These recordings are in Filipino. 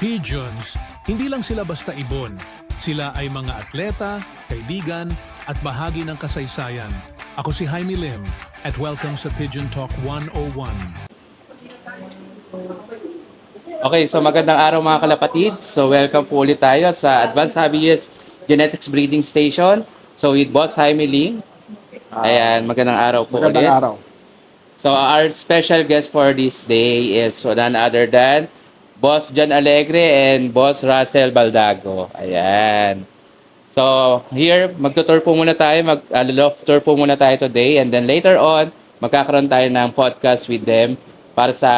Pigeons, hindi lang sila basta ibon. Sila ay mga atleta, kaibigan, at bahagi ng kasaysayan. Ako si Jaime Lim at welcome sa Pigeon Talk 101. Okay, so magandang araw mga kalapatid. So welcome po ulit tayo sa Advanced Hobbyist Genetics Breeding Station. So with Boss Jaime Lim. Ayan, magandang araw po ulit. Magandang araw. So our special guest for this day is none other than Boss John Alegre and Boss Russell Baldago. Ayan. So here, magtutour po muna tayo, mag-loft tour po muna tayo today, and then later on, magkakaroon tayo ng podcast with them para sa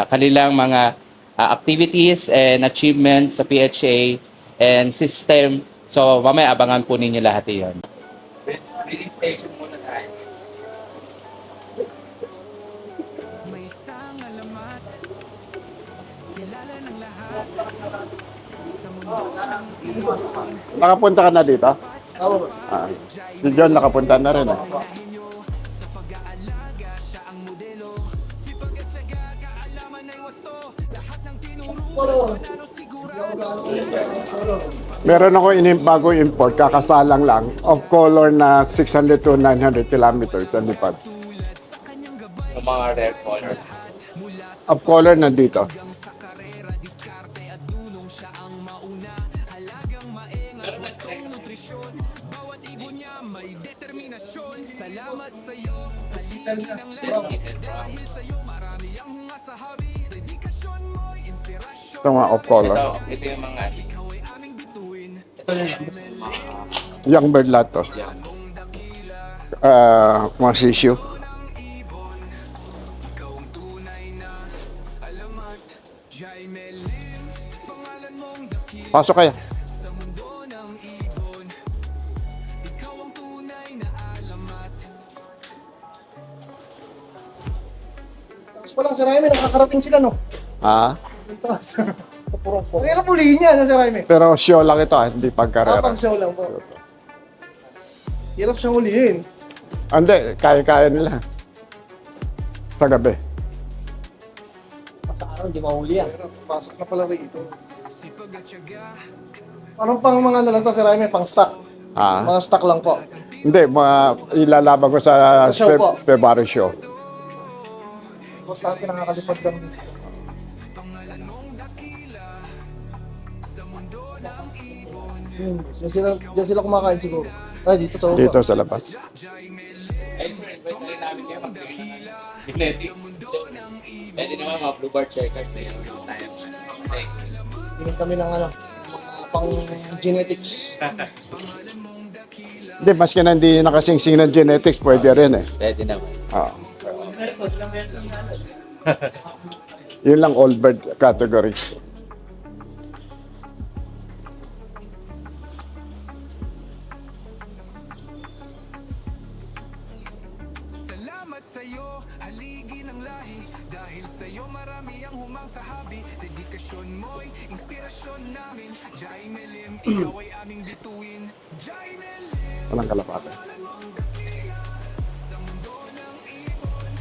kanilang mga activities and achievements sa PHA and system. So mamaya abangan po ninyo lahat yun. Breeding station muna tayo. May isang alamat, kilala ng lahat, sa mundo ng ibon. Nakapunta ka na dito? Si John nakapunta na rin. Unahin nyo sa pag-aalaga, siya ang modelo. Sipag at syaga, kaalaman ay wasto. Lahat ng tinuro, panalo sigurado. Meron ako bago import, kakasalang lang, of color na 600 to 900 kilometers sa lipad. Yung mga rare colors. Of color nandito. Sa karera, diskarte at dunong siya ang mauna. Halagang maingat, wastong nutrisyon. Bawat ibon niya may determinasyon. Salamat sa'yo, haligi ng lahat. Dahil sa'yo marami ang hunga sa hobby. Dedikasyon mo'y inspirasyon. Ito mga of color. Ito yung mga Ikaw ay aming bituin. ito yung mga Young bird lot to. yan. Mga sisyo. Ikaw ang tunay na alamat. Jaime Lim, pangalan mong dakila Pasok kaya. sa mundo ng ibon. Ikaw ang tunay na alamat. Tapos pa lang si Raime, nakakarating sila, no? Ah, Ang hirap ulihin niya, no, si Raime? pero show lang ito, hindi pagkarera. Kapag show lang po. Hirap siyang ulihin. Hindi, kaya-kaya nila. Sa gabi. Hirap, pasok na pala rito. Sipag at syaga, Parang pang mga ano lang to si Raime, pang stock. Ah, Mga stock lang po. hindi, mga ilalaban ko sa Sa show po. February show. Tapos lahat pinakakalipad lang din sila. pangalan mong dakila sa mundo ng ibon. Diyan sila kumakain siguro. Ay, dito sa ulo. Dito sa labas. Ay, sir, invite na rin namin kayo mag-train na genetics. Pwede naman mga blue bar checkers na yun. Okay. Tingin kami ng ano, mga pang genetics. Hindi, maski na hindi nakasingsing ng genetics, pwede rin eh. Pwede naman. Ah. Yun lang all bird category. Salamat sa'yo, haligi ng lahi. Dahil sa'yo marami ang humang sa hobby. Dedikasyon mo'y inspirasyon namin. Jaime Lim, ikaw ay aming bituin. Jaime Lim, Walang kalapate. sa mundo ng ibon.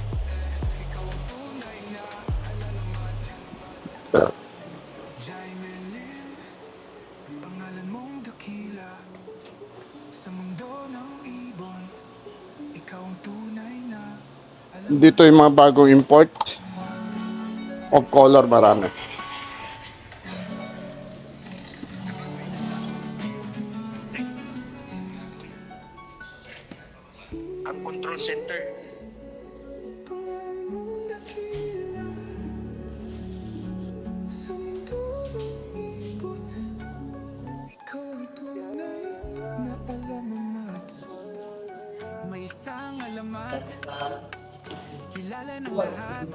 Ikaw ang tunay na alalamat. Jaime Lim, pangalan mong dakila. Sa mundo ng ibon, ikaw ang tunay na alalamat. Dito yung mga bagong import. Of color marami. Ang control center. Sa mundo ng ibon, ikaw ang tunay na alamat. May isang alamat, kilala ng lahat.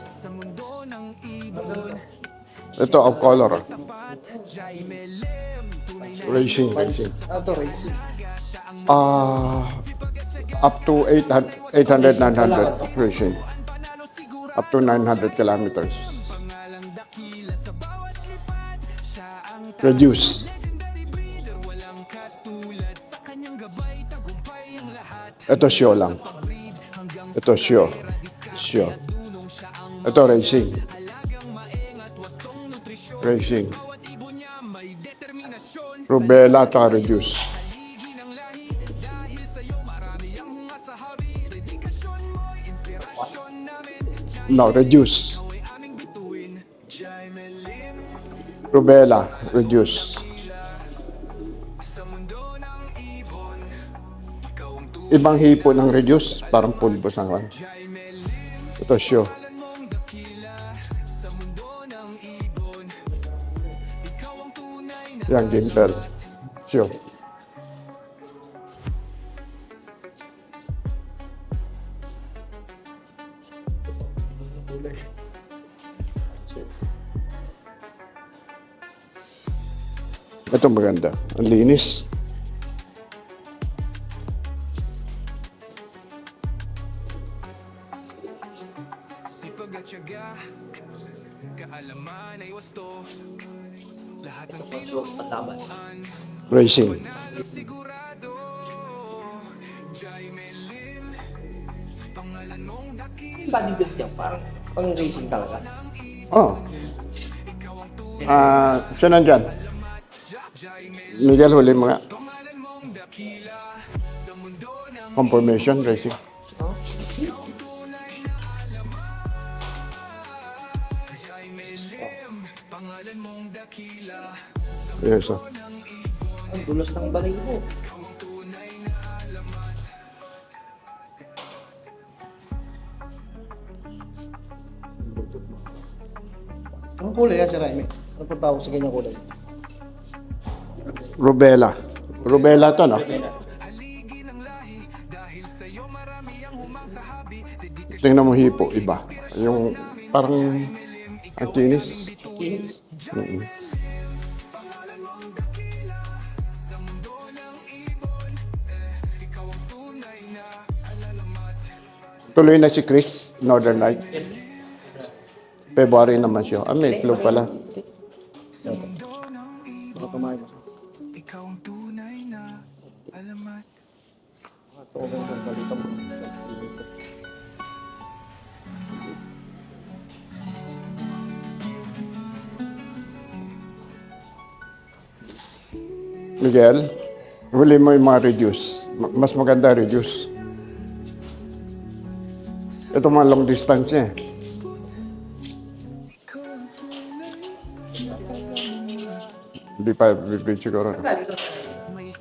Sa mundo ng ibon, Ito of color. tapat. Jaime Lim, tunay na Racing. Ito, racing. Up to 800, 900 racing. Up to 900 kilometers. pangalang dakila sa bawat lipad. Siya ang Reduce. legendary breeder, walang katulad. Sa kanyang gabay, tagumpay ang lahat. Ito show lang. Ito show. Show. Ito racing. Racing. Rubella at reduce. No, reduce. Rubella, reduce. Ibang hipo ng reduce, parang pulbos ng kan. Ito show. Yan, Gimper. Show. Ito maganda. Ang linis. Sipag at tiyaga, kaalaman ay wasto. Lahat ng tinuruan, Racing. panalo sigurado. Jaimelin, pangalan mong dakil. Bodybuild yan, parang pang racing talaga. Oh. Siya nandyan. Miguel, huli mga Pangalan mong dakila sa mundo ng confirmation racing. Jaimelin, pangalan mong dakila. Yes, oh. Ang dulos ng balay mo. Anong kulay yan si Raimi? Ano pang tawag sa ganyang kulay? Rubella. Rubella to, no? Tingnan mo hipo, iba. Yung parang ang kinis. Mm-mm. Tuloy na si Chris, Northern Light. February naman siya. May club pala. Baka tumayo. Ikaw ang tunay na alamat. Ito ko ang balita mo. Miguel, huli mo yung mga reduce. Mas maganda reduce. Ito mga long distance niya. Hindi pa bibig siguro.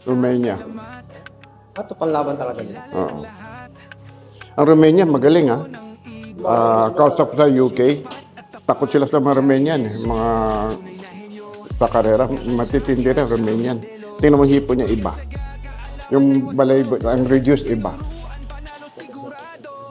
Romania. Ito panlaban talaga nila. Oo. Ang Romania, magaling ha. Kausap sa UK, takot sila sa mga Romanian. Mga sa karera, matitindi rin Romanian. Tingnan mo hipo niya, iba. Yung balay, ang reduce, iba.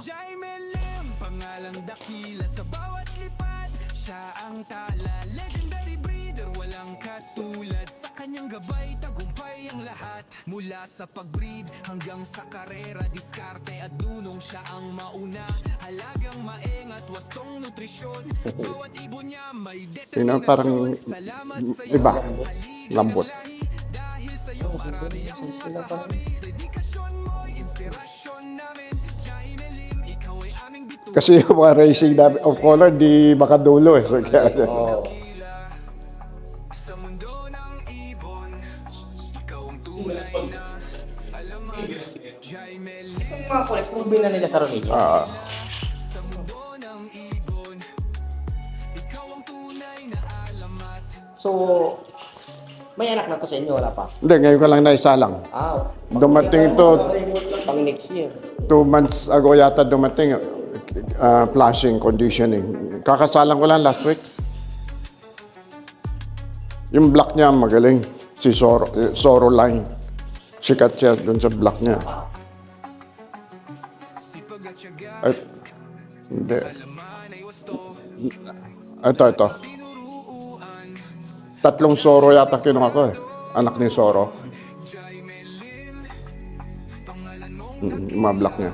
Jaimelin, pangalang dakila sa bawat lipat. Siya ang tala, legendary breeder, walang katulad. Sa kanyang gabay, tagumpay ang lahat. Mula sa pag-breed hanggang sa karera, diskarte at dunong siya ang mauna. Halagang maengat, wastong nutrisyon. Bawat ibon niya may Tingnan, parang salamat sa iba. Lambot. dahil sa'yo marami ang masasabi. Dedikasyon mo, inspirasyon namin. Jaimelin, ikaw ay aming bituin. Kasi yung mga racing namin of color, di makadulo eh. So, kaya, Sa mundo ng ibon, ikaw ang tunay na alamat. Jaimelin, Itong mga kulay, proven na nila sa Romania. sa mundo ng ibon, ikaw ang tunay na alamat. So, may anak na to sa inyo, wala pa? hindi, ngayon ka lang naisalang. Dumating ito, Pang next year. 2 months ago yata dumating, flashing, conditioning. Kakasalang ko lang last week. Yung black niya magaling. Si Soro Line. Sikat siya dun sa black niya. Sipag at tiyaga, Ay, hindi. laman ay wasto. Ito. Tinuruan, 3 Soro yata kinuha ko eh. Anak ni Soro. Jaimelin, pangalan mong Yung mga black niya.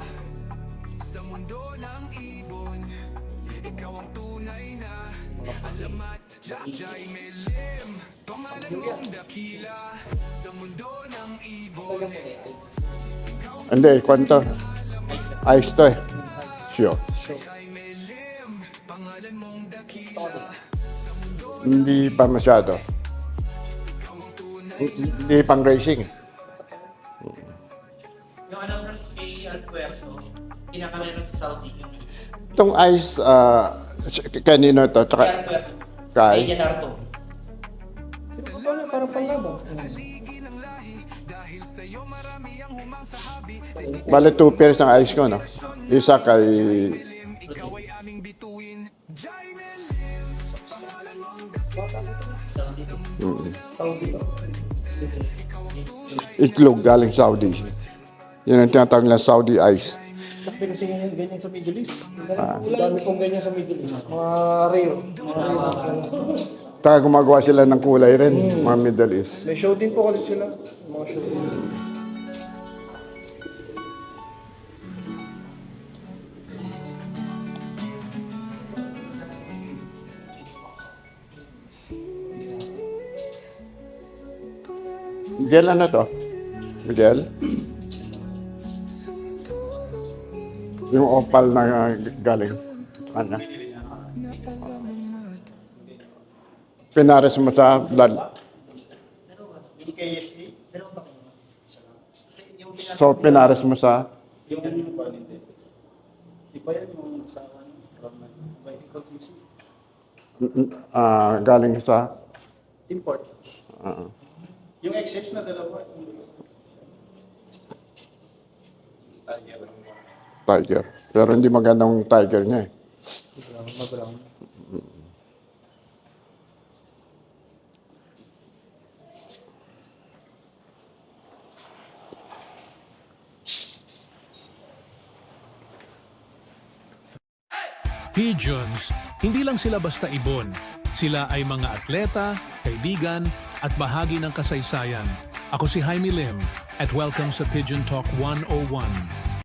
sa mundo ng ibon, ikaw ang tunay na alamat. Jaimelin, pangalan mong dakila sa mundo ng ibon. Hindi, kwento. Ice to eh. Sure. Jaimelin, pangalan mong dakila sa mundo Hindi pa masyado. Hindi pang racing. Yung ano sir, kay Alpuerto, pinakameron sa Saudi yung Itong ice, kanino to? Tsaka, kay Alpuerto. kay? Kay Janarto. Parang panglaban. Bale, 2 pairs ng ice ko, no? Isa kay... Itlog galing Saudi. Yun ang tinatawag na Saudi ice. Tapi kasi ganyan sa Middle East. Ang dami pong ganyan sa Middle East. Mga rare. Taka gumagawa sila ng kulay rin, mga Middle East. May show din po kasi sila. Mga show. Miguel, ano to? Miguel? Yung opal na galing. Ano? Pinares mo sa blood. So, pinares mo sa... galing sa... Import. ah, Yung excess na dalawa. tiger. Pero hindi magandang tiger niya eh. Pigeons, hindi lang sila basta ibon. Sila ay mga atleta, kaibigan, at bahagi ng kasaysayan. Ako si Jaime Lim at welcome sa Pigeon Talk 101.